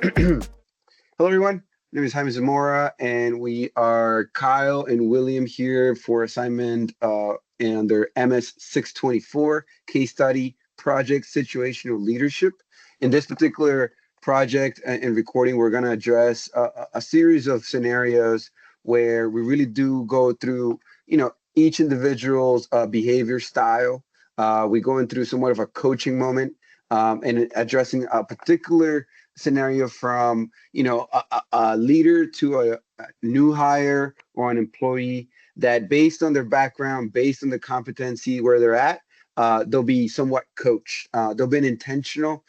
Hello, everyone. My name is Jaime Zamora, and we are Kyle and William here for assignment in their MS624 case study project situational leadership. In this particular project and recording, we're going to address a series of scenarios where we really do go through, each individual's behavior style. We go into somewhat of a coaching moment and addressing a particular scenario from a leader to a new hire or an employee that based on their background, based on the competency where they're at, they'll be somewhat coached. There'll be an intentional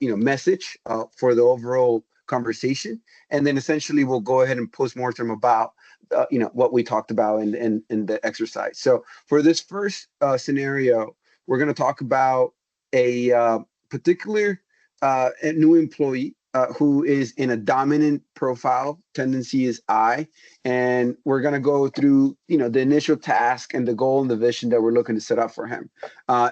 message for the overall conversation, and then essentially we'll go ahead and post-mortem about what we talked about in the exercise. So for this first scenario, we're going to talk about a particular a new employee who is in a dominant profile. Tendency is I, and we're gonna go through the initial task and the goal and the vision that we're looking to set up for him.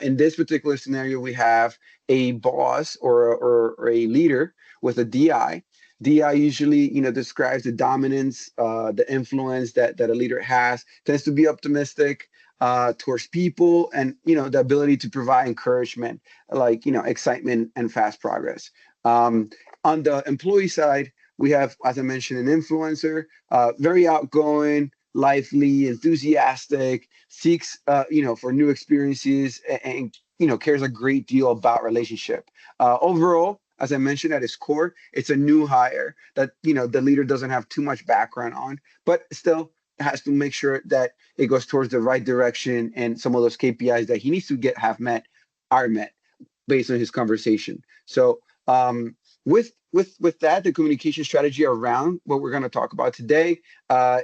In this particular scenario, we have a boss or a leader with a DI. DI usually, describes the dominance, the influence that a leader has. Tends to be optimistic towards people, and the ability to provide encouragement, like excitement and fast progress. On the employee side, we have, as I mentioned, an influencer, very outgoing, lively, enthusiastic, seeks for new experiences, and cares a great deal about relationship. Overall, as I mentioned, at its core, it's a new hire that the leader doesn't have too much background on, but still has to make sure that it goes towards the right direction, and some of those KPIs that he needs to have met are met based on his conversation. So with that, the communication strategy around what we're going to talk about today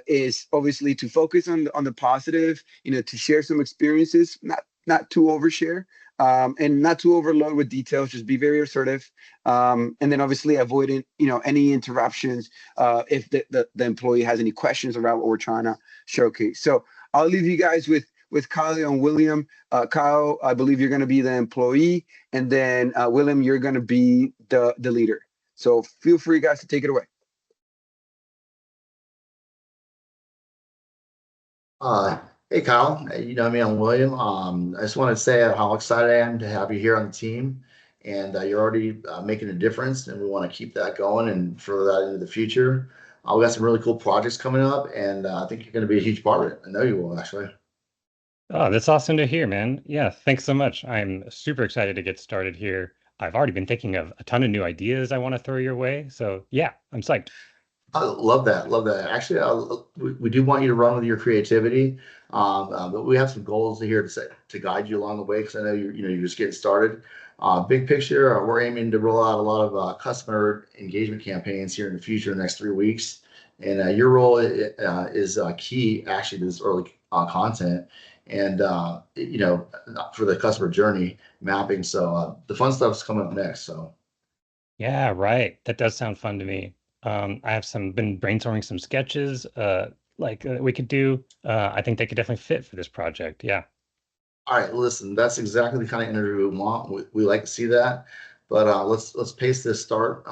is obviously to focus on the positive, to share some experiences, not too overshare, and not to overload with details. Just be very assertive, and then obviously avoiding any interruptions if the employee has any questions around what we're trying to showcase. So I'll leave you guys with Kyle and William. Kyle, I believe you're going to be the employee, and then William, you're going to be the leader. So feel free, guys, to take it away. Hey Kyle, you know me, I'm William. I just want to say how excited I am to have you here on the team, and you're already making a difference, and we want to keep that going and further that into the future. We got some really cool projects coming up, and I think you're going to be a huge part of it. I know you will, actually. Oh, that's awesome to hear, man. Yeah, thanks so much. I'm super excited to get started here. I've already been thinking of a ton of new ideas I want to throw your way. So yeah, I'm psyched. I love that. Love that. Actually, we do want you to run with your creativity, but we have some goals here to guide you along the way because I know you're just getting started. Big picture, we're aiming to roll out a lot of customer engagement campaigns here in the future, in the next 3 weeks, and your role is key actually to this early content and for the customer journey mapping. So the fun stuff's coming up next. So. Yeah, right. That does sound fun to me. I have been brainstorming some sketches we could do. I think they could definitely fit for this project. Yeah. All right, listen, that's exactly the kind of interview we want. We like to see that, but let's pace this start.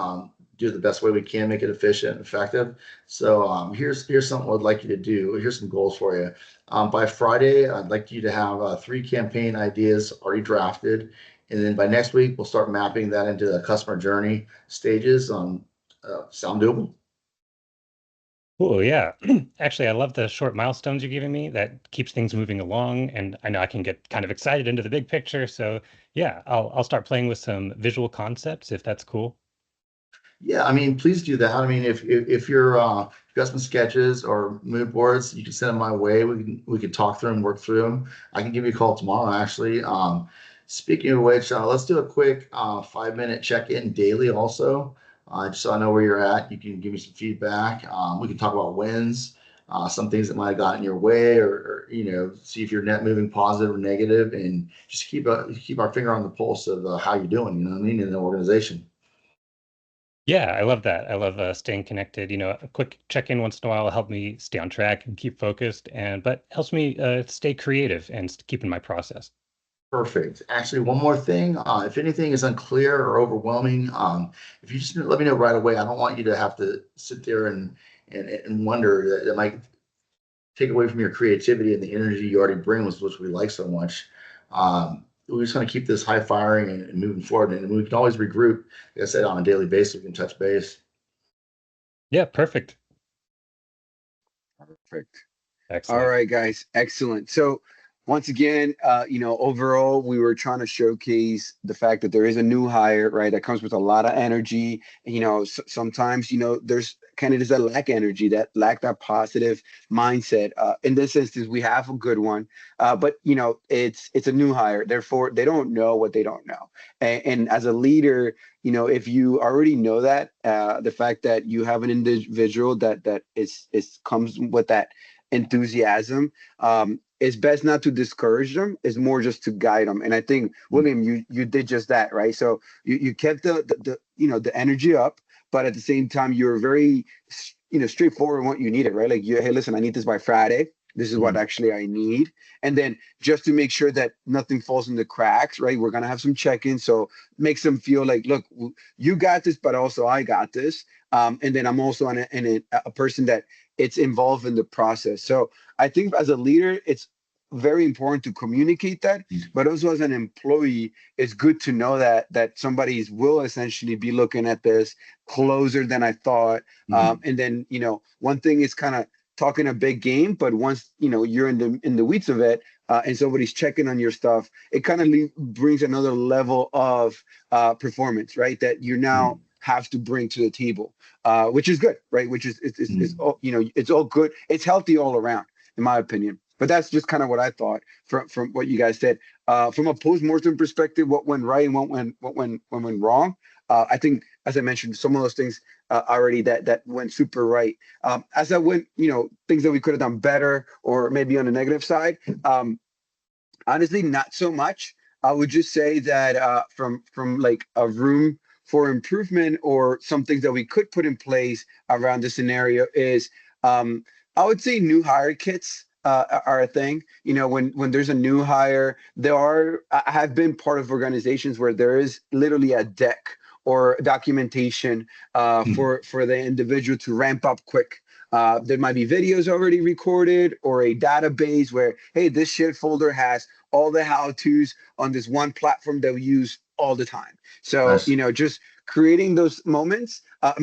Do it the best way we can, make it efficient and effective. So here's something I'd like you to do. Here's some goals for you. By Friday, I'd like you to have 3 campaign ideas already drafted, and then by next week we'll start mapping that into the customer journey stages. Sound doable? Cool. Yeah. Actually, I love the short milestones you're giving me. That keeps things moving along, and I know I can get kind of excited into the big picture. So yeah, I'll start playing with some visual concepts if that's cool. Yeah, I mean, please do that. I mean, if you're if you got some sketches or mood boards, you can send them my way. We can talk through them, work through them. I can give you a call tomorrow, actually. Speaking of which, let's do a quick 5-minute check-in daily, also, just so I know where you're at. You can give me some feedback. We can talk about wins, some things that might have gotten your way, or see if you're net moving positive or negative, and just keep our finger on the pulse of how you're doing. You know what I mean, in the organization. Yeah, I love that. I love staying connected. A quick check-in once in a while will help me stay on track and keep focused, but helps me stay creative and keep in my process. Perfect. Actually, one more thing. If anything is unclear or overwhelming, if you just let me know right away. I don't want you to have to sit there and wonder. That might take away from your creativity and the energy you already bring, which we like so much. We just want to keep this high firing and moving forward. And we can always regroup. Like I said, on a daily basis, we can touch base. Yeah, perfect. Perfect. All Excellent. right, guys. Excellent. So once again, overall, we were trying to showcase the fact that there is a new hire, right? That comes with a lot of energy. Sometimes, there's candidates that lack energy, that lack that positive mindset. In this instance, we have a good one, but it's a new hire. Therefore, they don't know what they don't know. And as a leader, if you already know that, the fact that you have an individual that is comes with that enthusiasm, it's best not to discourage them. It's more just to guide them. And I think, William, you did just that, right? So you kept the energy up, but at the same time you're very straightforward in what you needed, right? Like, hey, listen, I need this by Friday. This is what Mhm. actually I need. And then just to make sure that nothing falls in the cracks, right? We're gonna have some check-ins, so makes them feel like, look, you got this, but also I got this. And then I'm also a person that it's involved in the process. So I think as a leader, it's very important to communicate that, but also as an employee, it's good to know that somebody will essentially be looking at this closer than I thought. Mhm. And then one thing is kind of talking a big game, but once you're in the weeds of it, and somebody's checking on your stuff, it kind of brings another level of performance, right? That you now Mhm. have to bring to the table, which is good, right? Which is it's Mhm. all it's all good. It's healthy all around, in my opinion. But that's just kind of what I thought from what you guys said. From a post-mortem perspective, what went right and what went wrong. I think, as I mentioned, some of those things already that went super right. As I went, things that we could have done better, or maybe on the negative side. Honestly, not so much. I would just say that from like a room for improvement, or some things that we could put in place around the scenario is, I would say new hire kits are a thing. When there's a new hire, I have been part of organizations where there is literally a deck or documentation Mhm. for the individual to ramp up quick. There might be videos already recorded, or a database where, hey, this shit folder has all the how-tos on this one platform that we use all the time. So, Nice. just creating those moments,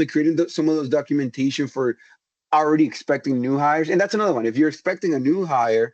creating some of those documentation for already expecting new hires. And that's another one. If you're expecting a new hire,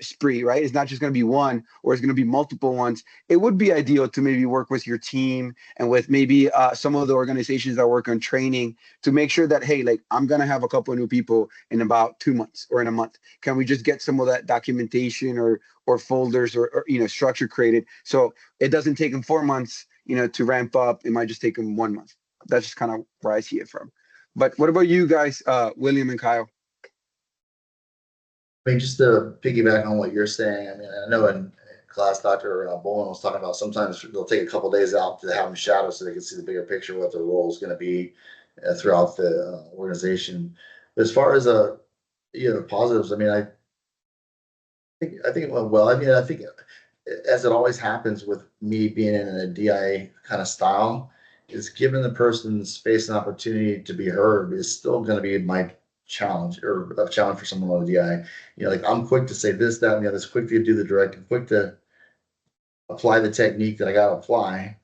spree, right? It's not just going to be one, or it's going to be multiple ones. It would be ideal to maybe work with your team and with maybe some of the organizations that work on training, to make sure that, hey, like, I'm going to have a couple of new people in about 2 months or in a month. Can we just get some of that documentation or folders, or structure created, so it doesn't take them 4 months, to ramp up. It might just take them 1 month. That's just kind of where I see it from. But what about you guys, William and Kyle? I mean, just to piggyback on what you're saying, I mean, I know in class, Dr. Bowen was talking about sometimes they'll take a couple days out to have them shadow so they can see the bigger picture, what their role is going to be throughout the organization. But as far as positives, I mean, I think it went well. I mean, I think as it always happens with me being in a DIA kind of style, is giving the person space and opportunity to be heard is still going to be my challenge, or a challenge for someone on the DI. Like, I'm quick to say this, that, and the other. It's quick to do the direct, quick to apply the technique that I got to apply,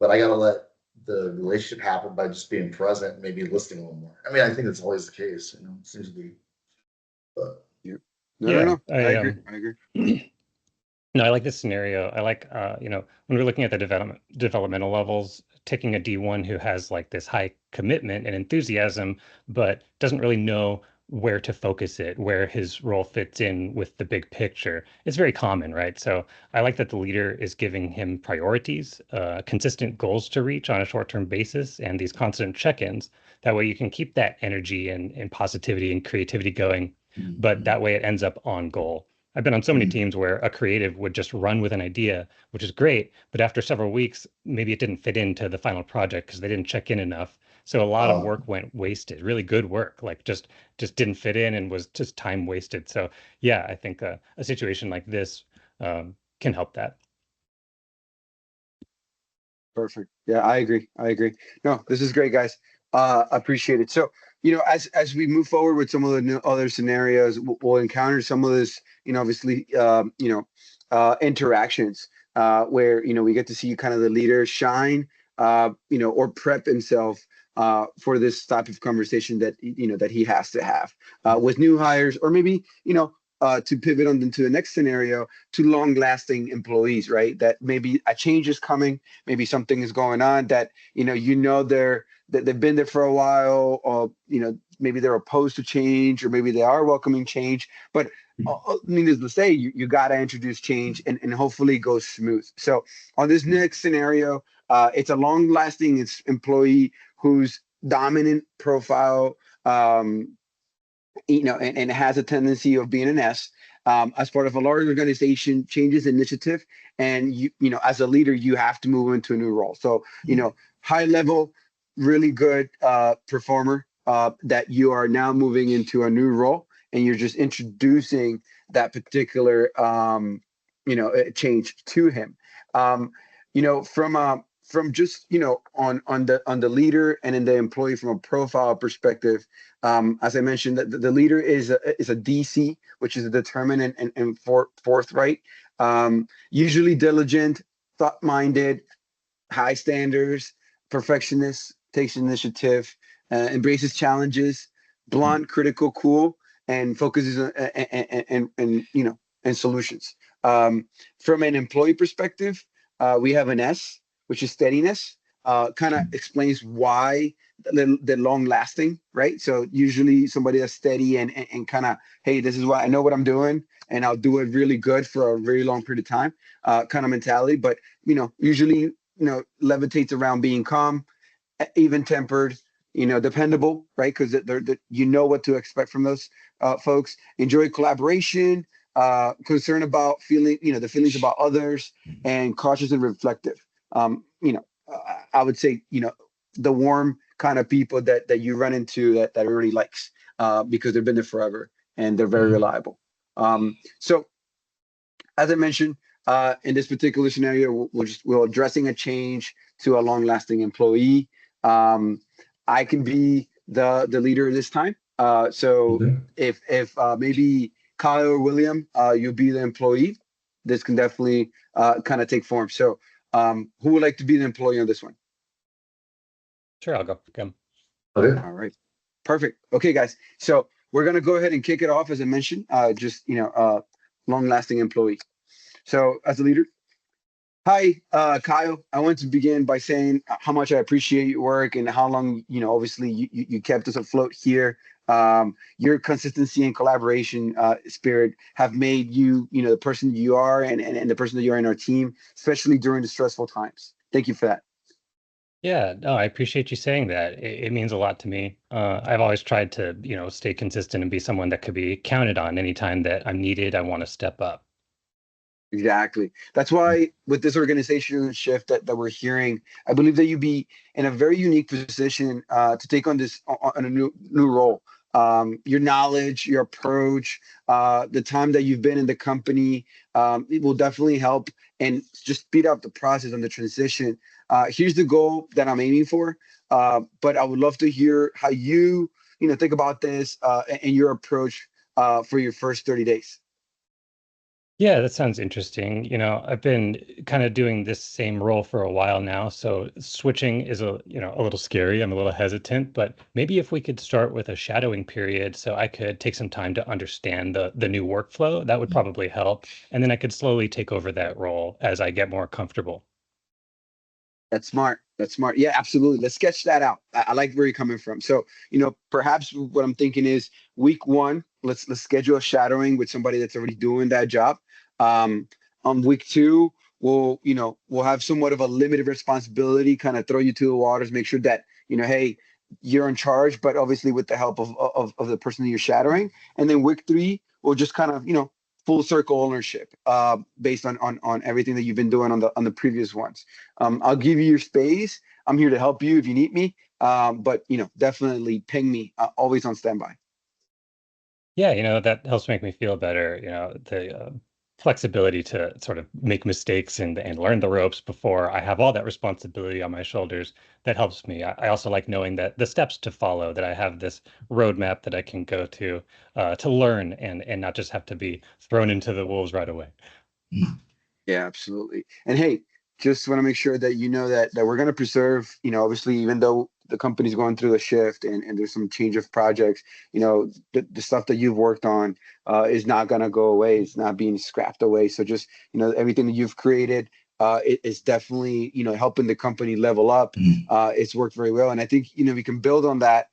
but I got to let the relationship happen by just being present and maybe listening a little more. I mean, I think that's always the case. It seems to be, but Yeah. No, no, Yeah, no. I agree. I agree. no, I like this scenario. I like, when we're looking at the developmental levels, taking a D1 who has like this high commitment and enthusiasm, but doesn't really know where to focus it, where his role fits in with the big picture. It's very common, right? So I like that the leader is giving him priorities, consistent goals to reach on a short-term basis, and these constant check-ins. That way you can keep that energy and positivity and creativity going, but that Mhm. way it ends up on goal. I've been on so many Mhm. teams where a creative would just run with an idea, which is great, but after several weeks, maybe it didn't fit into the final project because they didn't check in enough. So a lot of uh, work went wasted, really good work, like just didn't fit in and was just time wasted. So yeah, I think a situation like this can help that. Perfect. Yeah, I agree. I agree. No, this is great, guys. Appreciate it. So, as we move forward with some of the other scenarios, we'll encounter some of this, obviously, interactions where, we get to see kind of the leader shine, or prep himself for this type of conversation that, that he has to have with new hires, or maybe, to pivot on into the next scenario, to long-lasting employees, right? That maybe a change is coming, maybe something is going on that that they've been there for a while, or maybe they're opposed to change, or maybe they are welcoming change. But needless to say, you got to introduce change, and hopefully it goes smooth. So on this next scenario, it's a long-lasting employee whose dominant profile, and it has a tendency of being an S. As part of a large organization, changes initiative, and as a leader, you have to move into a new role. So, high level, really good performer that you are now moving into a new role, and you're just introducing that particular, change to him. From just on the leader and in the employee from a profile perspective. As I mentioned, the leader is a DC, which is a determined and forthright, usually diligent, thought-minded, high standards, perfectionist, takes initiative, embraces challenges, blunt, critical, cool, and focuses on and solutions. From an employee perspective, we have an S, which is steadiness. Kind of explains why the long lasting, right? So usually somebody that's steady and kind of, hey, this is what I know what I'm doing, and I'll do it really good for a very long period of time, kind of mentality. But usually levitates around being calm, even tempered, dependable, right? Because you know what to expect from those folks. Enjoy collaboration, concern about the feelings about others, and cautious and reflective. I would say, the warm kind of people that you run into that everybody likes because they've been there forever and they're very reliable. So as I mentioned, in this particular scenario, we're addressing a change to a long-lasting employee. I can be the leader this time. So if maybe Kyle or William, you'll be the employee, this can definitely kind of take form. So who would like to be the employee on this one? Sure, I'll go. Come. Okay. All right. Perfect. Okay, guys. So we're gonna go ahead and kick it off, as I mentioned. Just long-lasting employee. So as a leader, hi, Kyle. I want to begin by saying how much I appreciate your work and how long, obviously you kept us afloat here. Your consistency and collaboration spirit have made you, the person you are and the person that you are in our team, especially during the stressful times. Thank you for that. Yeah, no, I appreciate you saying that. It means a lot to me. I've always tried to, stay consistent and be someone that could be counted on anytime that I'm needed. I want to step up. Exactly. That's why with this organizational shift that we're hearing, I believe that you be in a very unique position to take on this on a new role. Your knowledge, your approach, the time that you've been in the company, it will definitely help and just speed up the process on the transition. Here's the goal that I'm aiming for, but I would love to hear how you think about this and your approach for your first 30 days. Yeah, that sounds interesting. I've been kind of doing this same role for a while now, so switching is a little scary. I'm a little hesitant, but maybe if we could start with a shadowing period so I could take some time to understand the new workflow, that would probably help. And then I could slowly take over that role as I get more comfortable. That's smart. That's smart. Yeah, absolutely. Let's sketch that out. I like where you're coming from. So, perhaps what I'm thinking is week one, let's schedule a shadowing with somebody that's already doing that job. Um, on week two, we'll have somewhat of a limited responsibility, kind of throw you to the waters, make sure that, hey, you're in charge, but obviously with the help of the person that you're shadowing. And then week three, we'll just kind of, full circle ownership based on everything that you've been doing on the previous ones. I'll give you your space. I'm here to help you if you need me. But definitely ping me. Always on standby. Yeah, that helps make me feel better. flexibility to sort of make mistakes and learn the ropes before I have all that responsibility on my shoulders. That helps me. I also like knowing that the steps to follow, that I have this roadmap that I can go to learn and not just have to be thrown into the wolves right away. Yeah, absolutely. And hey, just want to make sure that you know that we're going to preserve, obviously, even though the company's going through a shift and there's some change of projects, the stuff that you've worked on is not going to go away. It's not being scrapped away. So just, everything that you've created is definitely, helping the company level up. It's worked very well. And I think, we can build on that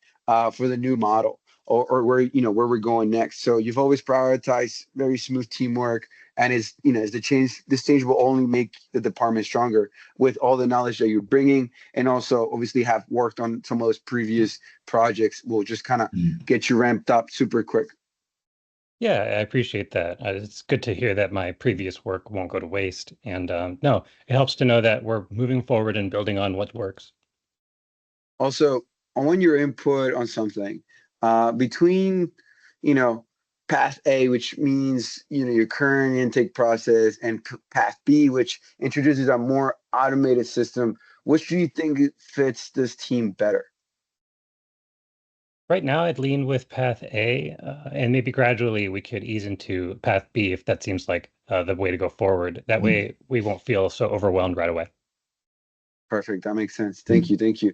for the new model or where we're going next. So you've always prioritized very smooth teamwork, and is the change. This change will only make the department stronger with all the knowledge that you're bringing, and also obviously have worked on some of those previous projects. Will just kind of get you ramped up super quick. Yeah, I appreciate that. It's good to hear that my previous work won't go to waste. And no, it helps to know that we're moving forward and building on what works. Also, I want your input on something between, you know, path A, which means your current intake process, and path B, which introduces a more automated system. Which do you think fits this team better? Right now, I'd lean with path A, and maybe gradually we could ease into path B if that seems like the way to go forward. That way, we won't feel so overwhelmed right away. Perfect. That makes sense. Thank you. Thank you.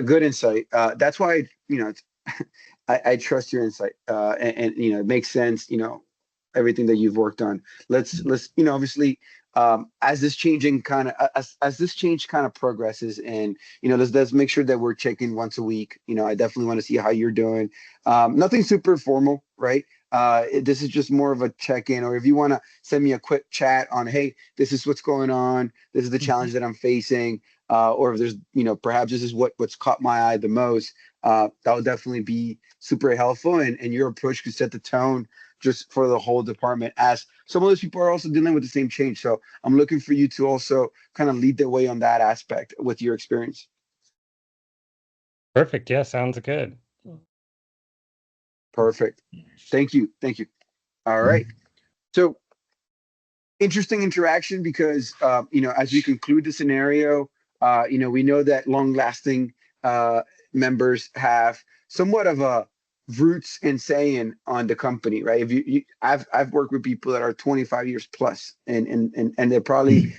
Good insight. That's why, I trust your insight. And, it makes sense, everything that you've worked on. Let's, obviously, as this changing kind of, as this change kind of progresses, and, let's make sure that we're checking once a week. I definitely want to see how you're doing. Nothing super formal, right? This is just more of a check-in, or if you want to send me a quick chat on, hey, this is what's going on. This is the challenge that I'm facing. Or if there's, perhaps this is what's caught my eye the most. That would definitely be super helpful. And your approach could set the tone just for the whole department, as some of those people are also dealing with the same change. So I'm looking for you to also kind of lead the way on that aspect with your experience. Perfect. Yeah, sounds good. Perfect. Thank you. Thank you. All right. So interesting interaction because as we conclude the scenario, we know that long-lasting members have somewhat of a roots and saying on the company, right? If I've worked with people that are 25 years plus, and they're probably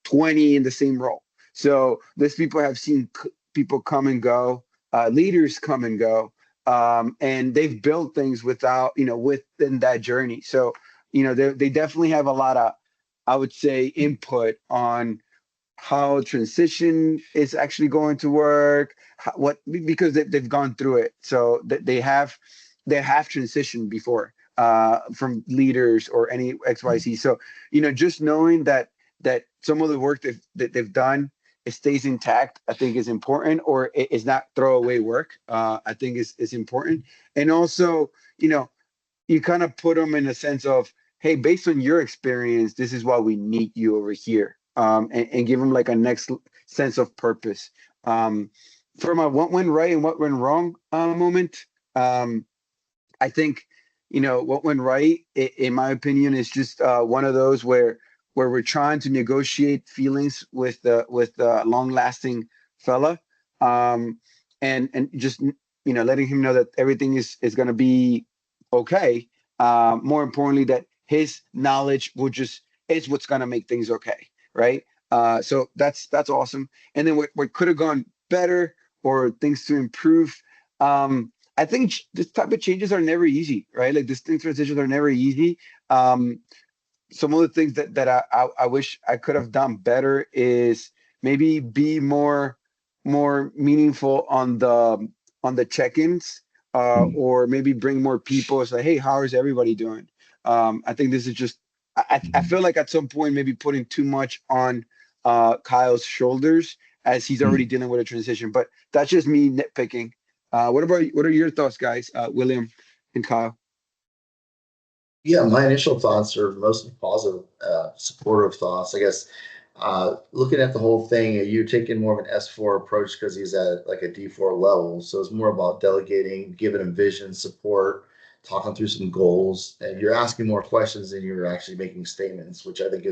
20 in the same role. So these people have seen people come and go, leaders come and go, and they've built things within that journey. So they definitely have a lot of, I would say, input on how transition is actually going to work, because they've gone through it. So they have transitioned before from leaders or any XYZ. So just knowing that some of the work that they've done, it stays intact, I think is important, or it is not throwaway work. I think is important. And also, you kind of put them in a sense of, hey, based on your experience, this is why we need you over here, and give them like a next sense of purpose. From a what went right and what went wrong moment, I think, what went right, in my opinion, is just one of those where we're trying to negotiate feelings with the long lasting fella, and just letting him know that everything is going to be okay. More importantly, that his knowledge will just is what's going to make things okay, right? So that's awesome. And then what could have gone better, or things to improve. I think this type of changes are never easy, right? Like distinct transitions are never easy. Some of the things that I wish I could have done better is maybe be more meaningful on the check-ins, or maybe bring more people. It's like, hey, how is everybody doing? I think this is just, I feel like at some point maybe putting too much on Kyle's shoulders, as he's already dealing with a transition. But that's just me nitpicking. What are your thoughts, guys? William and Kyle. Yeah, my initial thoughts are mostly positive, supportive thoughts. I guess looking at the whole thing, you're taking more of an S4 approach because he's at like a D4 level. So it's more about delegating, giving him vision, support, talking through some goals, and you're asking more questions than you're actually making statements, which I think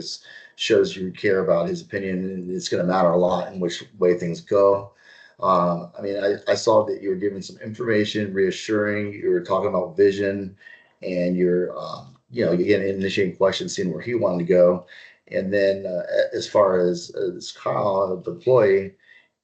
shows you care about his opinion, and it's going to matter a lot in which way things go. I mean, I saw that you were giving some information, reassuring. You were talking about vision, and again, initiating questions, seeing where he wanted to go. And then, as far as Kyle, the employee,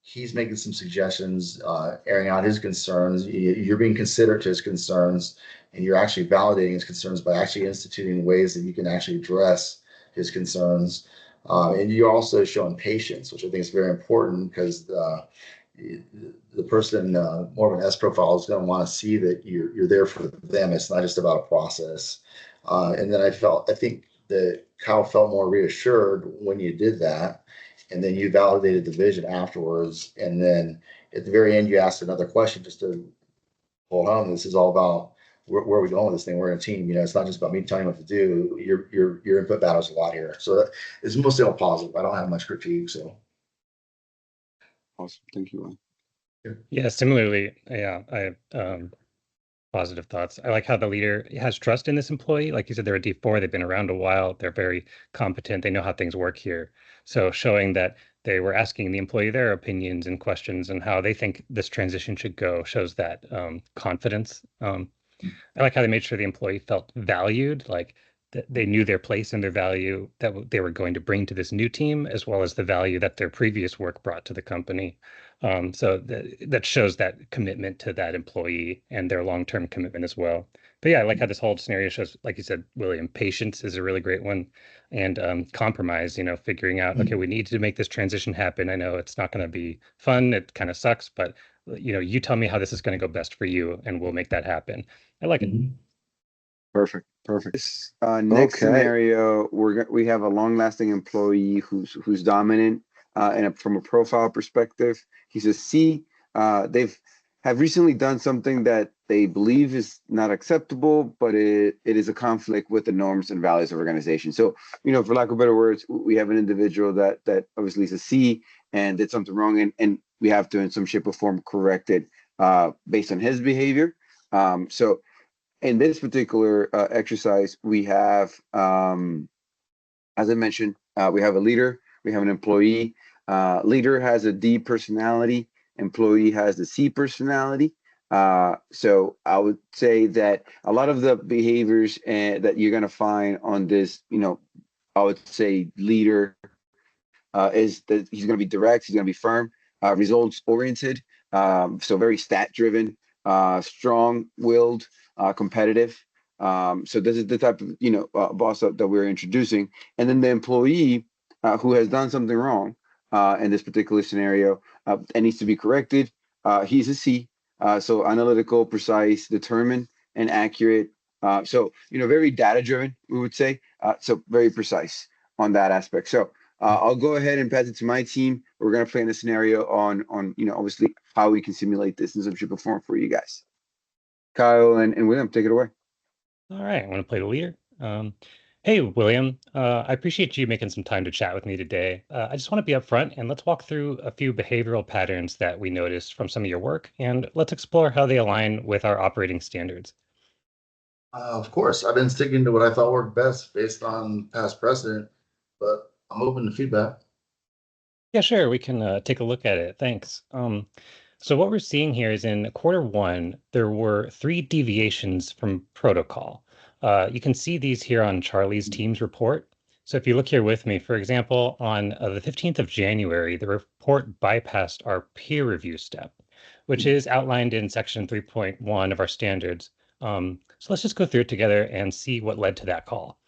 he's making some suggestions, airing out his concerns. You're being considerate to his concerns, and you're actually validating his concerns by actually instituting ways that you can actually address his concerns. And you're also showing patience, which I think is very important because the person, more of an S profile, is going to want to see that you're there for them. It's not just about a process. And then I think that Kyle felt more reassured when you did that, and then you validated the vision afterwards. And then at the very end, you asked another question just to pull home. This is all about where are we going with this thing? We're in a team. It's not just about me telling you what to do. Your input matters a lot here. So it's mostly all positive. I don't have much critique. So Awesome. Thank you, Will. Yeah, similarly, yeah, I positive thoughts. I like how the leader has trust in this employee. Like you said, they're a D4, they've been around a while, they're very competent, they know how things work here. So showing that they were asking the employee their opinions and questions and how they think this transition should go shows that confidence. I like how they made sure the employee felt valued, like that they knew their place and their value that they were going to bring to this new team, as well as the value that their previous work brought to the company. So that shows that commitment to that employee and their long-term commitment as well. But yeah, I like how this whole scenario shows, like you said, William, patience is a really great one, and compromise. Figuring out, okay, we need to make this transition happen. I know it's not going to be fun. It kind of sucks, but you tell me how this is going to go best for you, and we'll make that happen. I like it. Perfect. This next scenario, we have a long-lasting employee who's dominant, and from a profile perspective, he's a C. They've have recently done something that they believe is not acceptable, but it is a conflict with the norms and values of organization. So, for lack of better words, we have an individual that obviously is a C and did something wrong, and we have to, in some shape or form, correct it based on his behavior. So in this particular exercise, we have, as I mentioned, we have a leader, we have an employee. Leader has a D personality, employee has the C personality. So I would say that a lot of the behaviors that you're going to find on this, I would say leader is that he's going to be direct, he's going to be firm, results oriented, so very stat driven, strong willed, competitive. So this is the type of boss that we're introducing. And then the employee who has done something wrong in this particular scenario and needs to be corrected. He's a C. So analytical, precise, determined, and accurate. So very data driven, we would say. So very precise on that aspect. So I'll go ahead and pass it to my team. We're going to play in a scenario on obviously how we can simulate this in some shape or form for you guys. Kyle and William, take it away. All right, I want to play the leader. Hey, William, I appreciate you making some time to chat with me today. I just want to be upfront and let's walk through a few behavioral patterns that we noticed from some of your work, and let's explore how they align with our operating standards. Of course, I've been sticking to what I thought worked best based on past precedent, but I'm open to feedback. Yeah, sure. We can take a look at it. Thanks. So what we're seeing here is in Q1, there were 3 deviations from protocol. You can see these here on Charlie's team's report. So if you look here with me, for example, on the 15th of January, the report bypassed our peer review step, which is outlined in section 3.1 of our standards. So let's just go through it together and see what led to that call.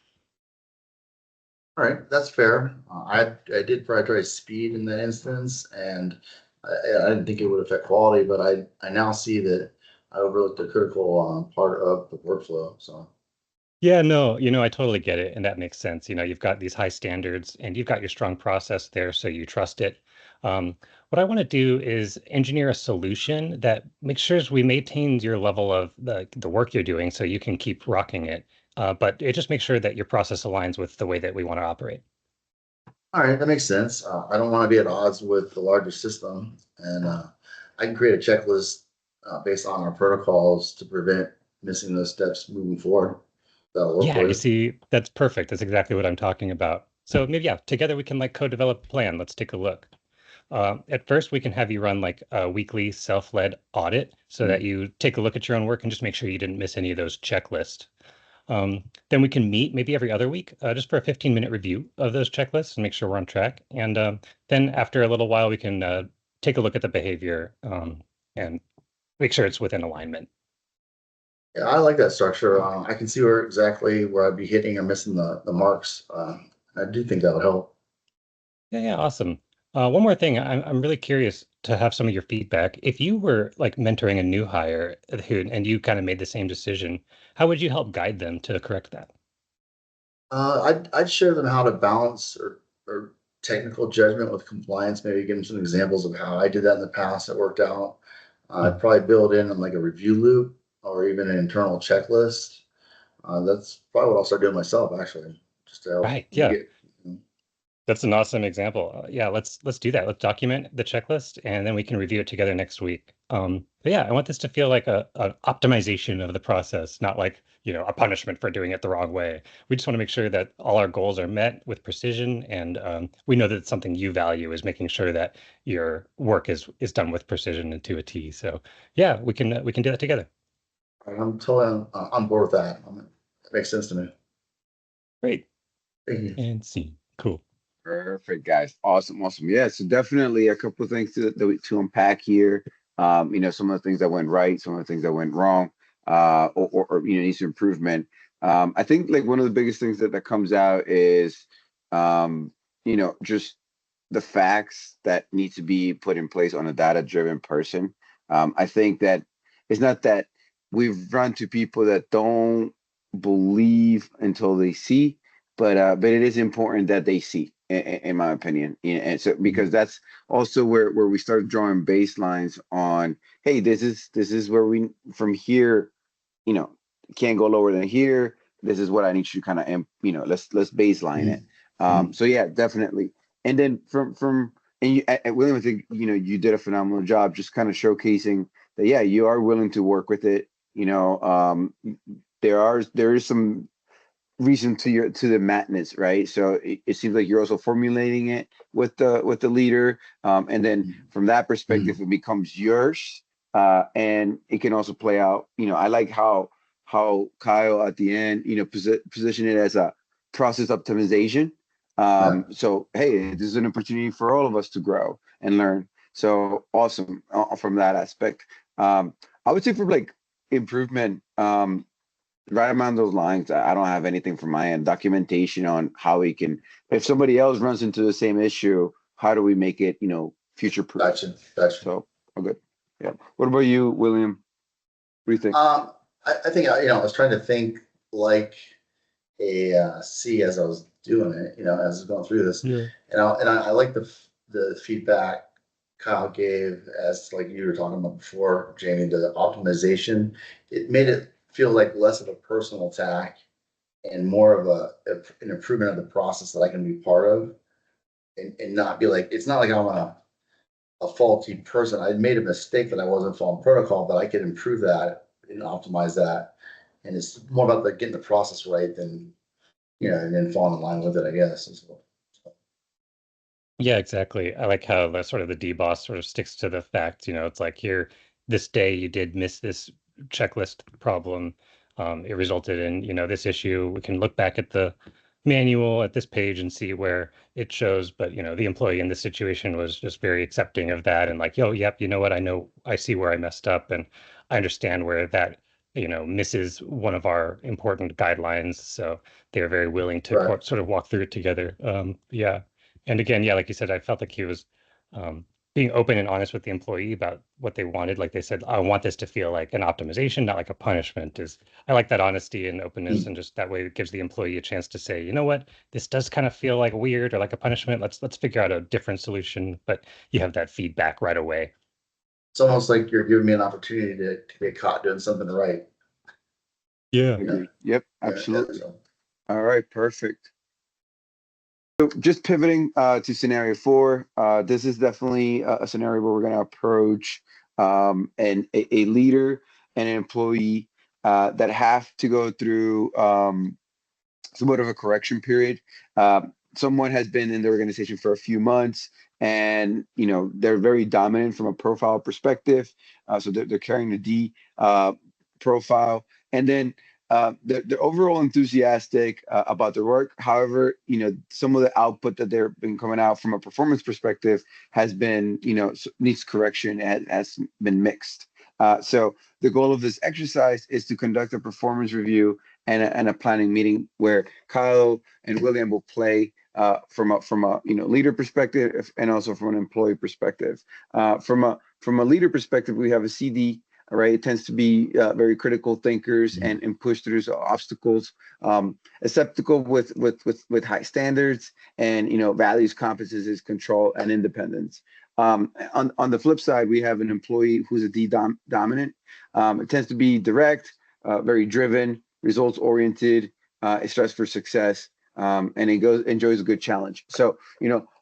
All right, that's fair. I did prioritize speed in that instance, and I didn't think it would affect quality, but I now see that I overlooked a critical part of the workflow. So Yeah, no, I totally get it, and that makes sense. You've got these high standards, and you've got your strong process there, so you trust it. What I want to do is engineer a solution that makes sure we maintain your level of the work you're doing, so you can keep rocking it. But it just makes sure that your process aligns with the way that we want to operate. all right, that makes sense. I don't want to be at odds with the larger system, and I can create a checklist based on our protocols to prevent missing those steps moving forward. That'll work Yeah, for you you. see, that's perfect. That's exactly what I'm talking about. So maybe, yeah, together we can like co-develop a plan. Let's take a look. At first, we can have you run like a weekly self-led audit so that you take a look at your own work and just make sure you didn't miss any of those checklists. Then we can meet maybe every other week just for a 15-minute review of those checklists and make sure we're on track. And then after a little while, we can take a look at the behavior and make sure it's within alignment. Yeah, I like that structure. I can see exactly where I'd be hitting or missing the marks. I do think that would help. Yeah, awesome. One more thing, I'm really curious to have some of your feedback. If you were like mentoring a new hire and you kind of made the same decision, how would you help guide them to correct that? I'd share them how to balance or technical judgment with compliance. Maybe give them some examples of how I did that in the past that worked out. I'd probably build in like a review loop or even an internal checklist. That's probably what I'll start doing myself, actually, just to help Right. me Yeah. get. That's an awesome example. Yeah, let's do that. Let's document the checklist and then we can review it together next week. But yeah, I want this to feel like an optimization of the process, not like, a punishment for doing it the wrong way. We just want to make sure that all our goals are met with precision, and we know that it's something you value is making sure that your work is done with precision and to a T. So yeah, we can do that together. I'm totally on board with that. That makes sense to me. Great. Thank you. And see. Cool. Perfect, guys. Awesome, awesome. Yeah, so definitely a couple of things to unpack here. Some of the things that went right, some of the things that went wrong, or needs improvement. I think like one of the biggest things that comes out is, just the facts that need to be put in place on a data-driven person. I think that it's not that we've run to people that don't believe until they see, but it is important that they see, in my opinion. And so because that's also where we start drawing baselines on, hey, this is where we from here, you know, can't go lower than here. This is what I need you to kind of, let's baseline it. So yeah, definitely. And then and William, I think you did a phenomenal job just kind of showcasing that, yeah, you are willing to work with it. There is some reason to the madness, right? So it seems like you're also formulating it with the leader, and then from that perspective, it becomes yours, and it can also play out. I like how Kyle at the end, position it as a process optimization. So hey, this is an opportunity for all of us to grow and learn. So awesome from that aspect. I would say for like improvement. Right around those lines, I don't have anything from my end. Documentation on how we can, if somebody else runs into the same issue, how do we make it, future proof? Gotcha. So, all good. Yeah. What about you, William? What do you think? I think I was trying to think like a C as I was doing it, as I was going through this, Yeah. I like the feedback Kyle gave, as like you were talking about before, Jamie, the optimization. It made it feel like less of a personal attack and more of an improvement of the process that I can be part of, and not be like, it's not like I'm a faulty person. I made a mistake that I wasn't following protocol, but I could improve that and optimize that. And it's more about getting the process right than, and then falling in line with it, I guess. Yeah, exactly. I like how the sort of the DBoss sort of sticks to the fact, it's like here, this day you did miss this checklist problem. It resulted in, this issue. We can look back at the manual at this page and see where it shows, but the employee in this situation was just very accepting of that and like, yo, yep, you know what? I see where I messed up and I understand where that, misses one of our important guidelines. So they're very willing to Right. sort of walk through it together. Yeah. And again, yeah, like you said, I felt like he was being open and honest with the employee about what they wanted. Like they said, I want this to feel like an optimization, not like a punishment. I like that honesty and openness, and just that way it gives the employee a chance to say, you know what, this does kind of feel like weird or like a punishment. Let's figure out a different solution. But you have that feedback right away. It's almost like you're giving me an opportunity to get caught doing something right. Yeah. Agree. Yep, Yeah, absolutely. so. All right, perfect. So just pivoting to scenario 4, this is definitely a scenario where we're going to approach a leader and an employee that have to go through somewhat of a correction period. Someone has been in the organization for a few months, and they're very dominant from a profile perspective. So they're carrying the D profile, and then they're overall enthusiastic about their work. However, some of the output that they've been coming out from a performance perspective has been, needs correction and has been mixed. So the goal of this exercise is to conduct a performance review and a planning meeting where Kyle and William will play from a leader perspective and also from an employee perspective. From a leader perspective, we have a CD. Right, it tends to be very critical thinkers and push through obstacles, skeptical with high standards, and values competencies, control, and independence. On the flip side, we have an employee who's a D dominant. It tends to be direct, very driven, results oriented, is stressed for success, and enjoys a good challenge. So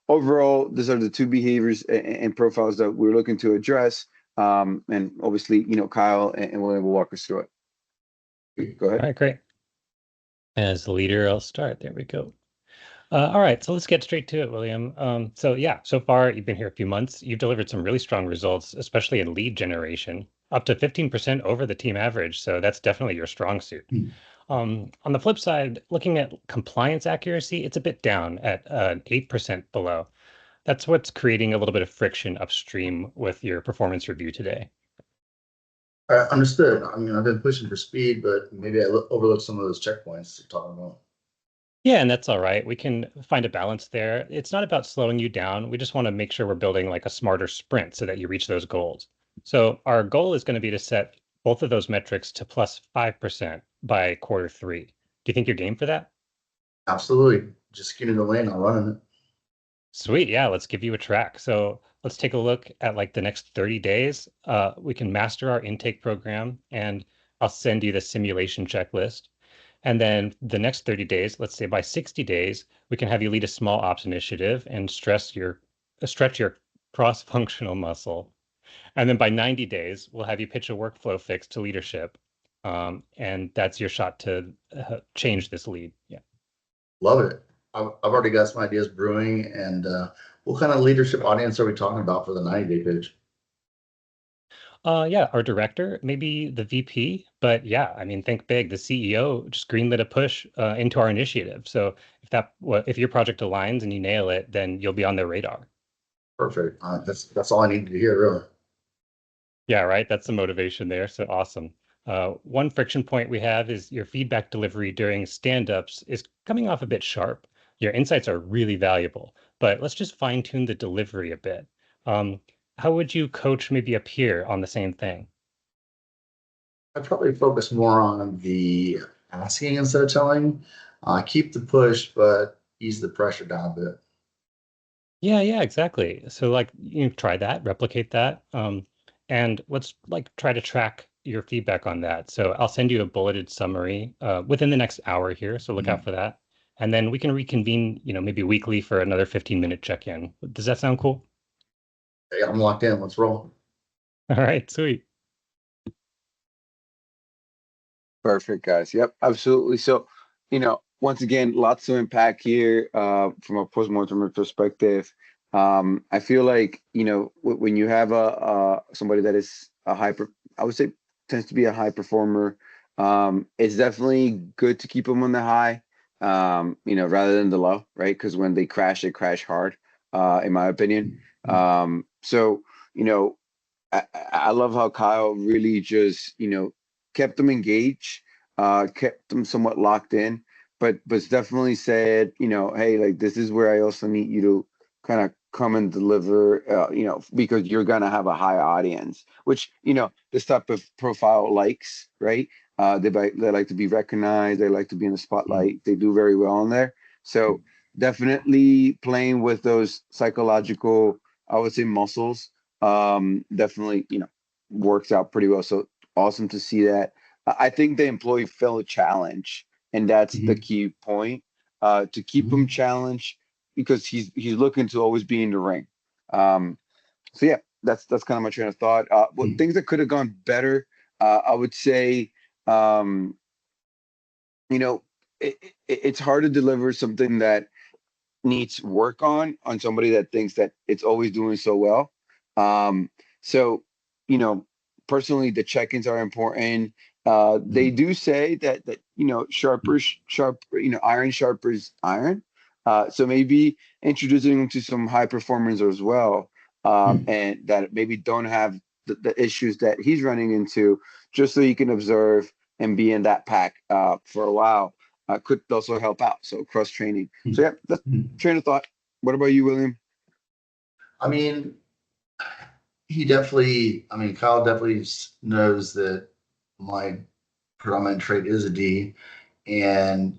overall, these are the two behaviors and profiles that we're looking to address. And obviously, Kyle and William will walk us through it. Go All ahead. right, great. As the leader, I'll start. There we go. All right, so let's get straight to it, William. So yeah, so far you've been here a few months. You've delivered some really strong results, especially in lead generation, up to 15% over the team average. So that's definitely your strong suit. On the flip side, looking at compliance accuracy, it's a bit down at 8% below. That's what's creating a little bit of friction upstream with your performance review today. Understood. I mean, I've been pushing for speed, but maybe I overlooked some of those checkpoints you're talking about. Yeah, and that's all right. We can find a balance there. It's not about slowing you down. We just want to make sure we're building like a smarter sprint so that you reach those goals. So our goal is going to be to set both of those metrics to plus 5% by Q3. Do you think you're game for that? Absolutely. Just get in the lane. I'll run in it. Sweet. Yeah, let's give you a track. So let's take a look at like the next 30 days. We can master our intake program, and I'll send you the simulation checklist. And then the next 30 days, let's say by 60 days, we can have you lead a small ops initiative and stretch your cross-functional muscle. And then by 90 days, we'll have you pitch a workflow fix to leadership. And that's your shot to change this lead. Yeah. Love it. I've already got some ideas brewing. And what kind of leadership audience are we talking about for the 90-day pitch? Yeah, our director, maybe the VP, but yeah, I mean, think big. The CEO just greenlit a push into our initiative. So if your project aligns and you nail it, then you'll be on their radar. Perfect. That's all I needed to hear, really. Yeah, right. That's the motivation there. So awesome. One friction point we have is your feedback delivery during stand-ups is coming off a bit sharp. Your insights are really valuable, but let's just fine-tune the delivery a bit. How would you coach maybe a peer on the same thing? I'd probably focus more on the asking instead of telling. Keep the push, but ease the pressure down a bit. Yeah, exactly. So like you try that, replicate that, and let's like try to track your feedback on that. So I'll send you a bulleted summary within the next hour here. So look out for that. And then we can reconvene, maybe weekly for another 15-minute check-in. Does that sound cool? Hey, I'm locked in. Let's roll. All right, sweet. Perfect, guys. Yep, absolutely. So, once again, lots to unpack here from a post-mortem perspective. I feel like, when you have somebody that is I would say tends to be a high performer, it's definitely good to keep them on the high, rather than the low, right? Because when they crash hard, in my opinion. So, I love how Kyle really just, kept them engaged, kept them somewhat locked in, but definitely said, hey, like this is where I also need you to kind of come and deliver, because you're gonna have a high audience, which this type of profile likes, right? They like to be recognized, they like to be in the spotlight, they do very well in there. So definitely playing with those psychological, I would say, muscles, definitely works out pretty well. So awesome to see that. I think the employee felt a challenge, and that's the key point. To keep him challenged because he's looking to always be in the ring. So yeah, that's kind of my train of thought. Things that could have gone better, I would say, um, you know, it's hard to deliver something that needs work on somebody that thinks that it's always doing so well. Um, so, you know, personally, the check-ins are important. They Mm, do say that iron sharpers iron. So maybe introducing them to some high performers as well, mm, and that maybe don't have the issues that he's running into, just so you can observe and be in that pack for a while. Could also help out. So cross training. So mm, yeah, that's mm. train of thought. What about you, William? I mean, I mean, Kyle definitely knows that my predominant trait is a D, and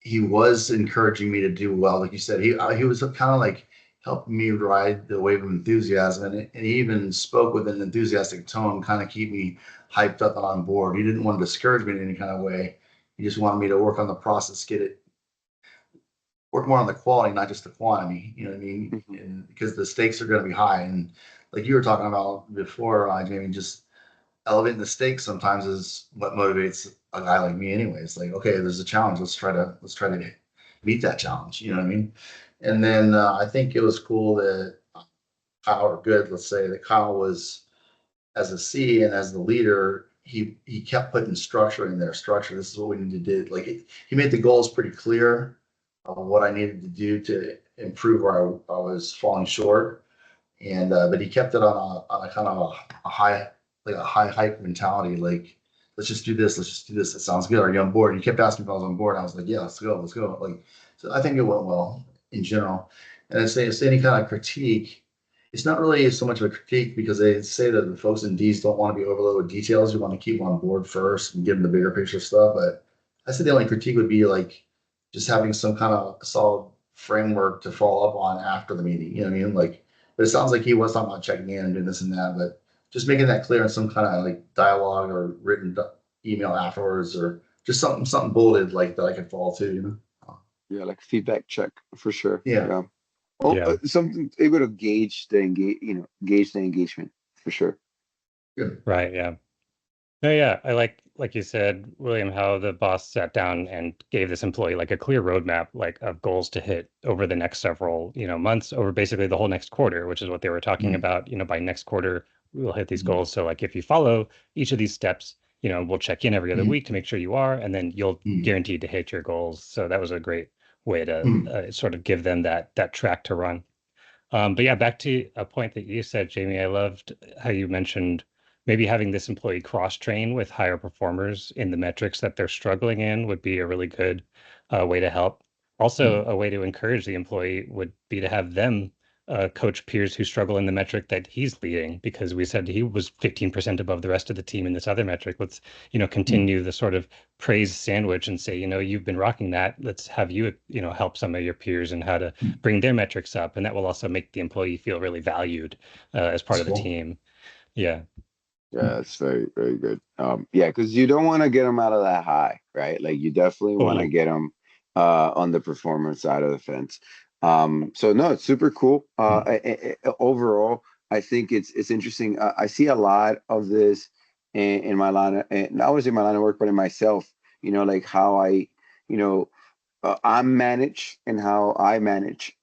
he was encouraging me to do well. Like you said, he was kind of like helping me ride the wave of enthusiasm, and he even spoke with an enthusiastic tone, kind of keep me hyped up and on board. He didn't want to discourage me in any kind of way. He just wanted me to work on the process, work more on the quality, not just the quantity. You know what I mean? Hmm. And because the stakes are going to be high, and like you were talking about before, Jamie, just elevating the stakes sometimes is what motivates a guy like me. Anyways, like okay, there's a challenge. Let's try to meet that challenge. You know what I mean? And then I think it was cool that Kyle, or good, let's say that Kyle was as a C and as the leader. He kept putting structure in there. Structure. This is what we need to do. Like he made the goals pretty clear of what I needed to do to improve where I was falling short. And but he kept it on a kind of a high, like a high hype mentality. Like let's just do this. Let's just do this. It sounds good. Are you on board? And he kept asking if I was on board. And I was like, yeah, let's go. Let's go. Like so, I think it went well in general. And I'd say it's any kind of critique. It's not really so much of a critique because they say that the folks in D's don't want to be overloaded with details. You want to keep them on board first and give them the bigger picture stuff. But I said the only critique would be like just having some kind of solid framework to follow up on after the meeting. You know what I mean? Like, but it sounds like he was talking about checking in and doing this and that, but just making that clear in some kind of like dialogue or written email afterwards, or just something bulleted like that I could follow to. You know? Yeah, like feedback check for sure. Yeah. Yeah. Oh, Yeah. something able to gauge the engagement for sure. Good. Right. Yeah. No, yeah, I like you said, William, how the boss sat down and gave this employee like a clear roadmap, like of goals to hit over the next several, months, over basically the whole next quarter, which is what they were talking Mm, about. By next quarter, we'll hit these mm, goals. So like if you follow each of these steps, we'll check in every other mm, week to make sure you are, and then you'll mm, guaranteed to hit your goals. So that was a great way to mm, sort of give them that track to run. But yeah, back to a point that you said, Jamie, I loved how you mentioned maybe having this employee cross train with higher performers in the metrics that they're struggling in would be a really good way to help. Also, mm, a way to encourage the employee would be to have them coach peers who struggle in the metric that he's leading, because we said he was 15% above the rest of the team in this other metric. Let's, mm, continue the sort of praise sandwich and say, you've been rocking that. Let's have you, help some of your peers and how to mm. bring their metrics up, and that will also make the employee feel really valued as part That's of the cool. team. Yeah. Yeah, it's very, very good. Yeah, because you don't want to get them out of that high, right? Like you definitely want to Totally. get them on the performance side of the fence. So no, it's super cool. Mm, Overall, I think it's interesting. I see a lot of this in my line, and not always in my line of work, but in myself. Like how I'm managed and how I manage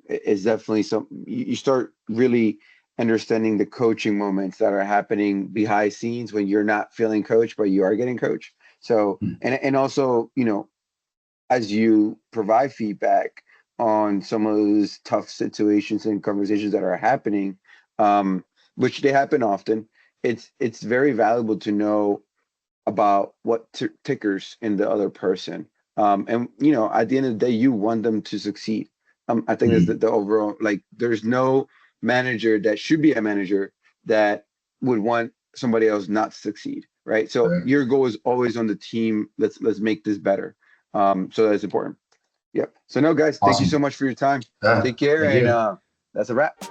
is definitely some. You start really understanding the coaching moments that are happening behind scenes when you're not feeling coached, but you are getting coached. So, mm, and also, as you provide feedback on some of those tough situations and conversations that are happening, which they happen often, it's very valuable to know about what tickers in the other person. And at the end of the day, you want them to succeed. I think that's mm. the overall, like, there's no manager that should be a manager that would want somebody else not to succeed, right? So Right. your goal is always on the team. Let's make this better. So that's important. Yep. So no, guys, thank you so Awesome. much for your time. Yeah. Take care, Thank and you. that's a wrap.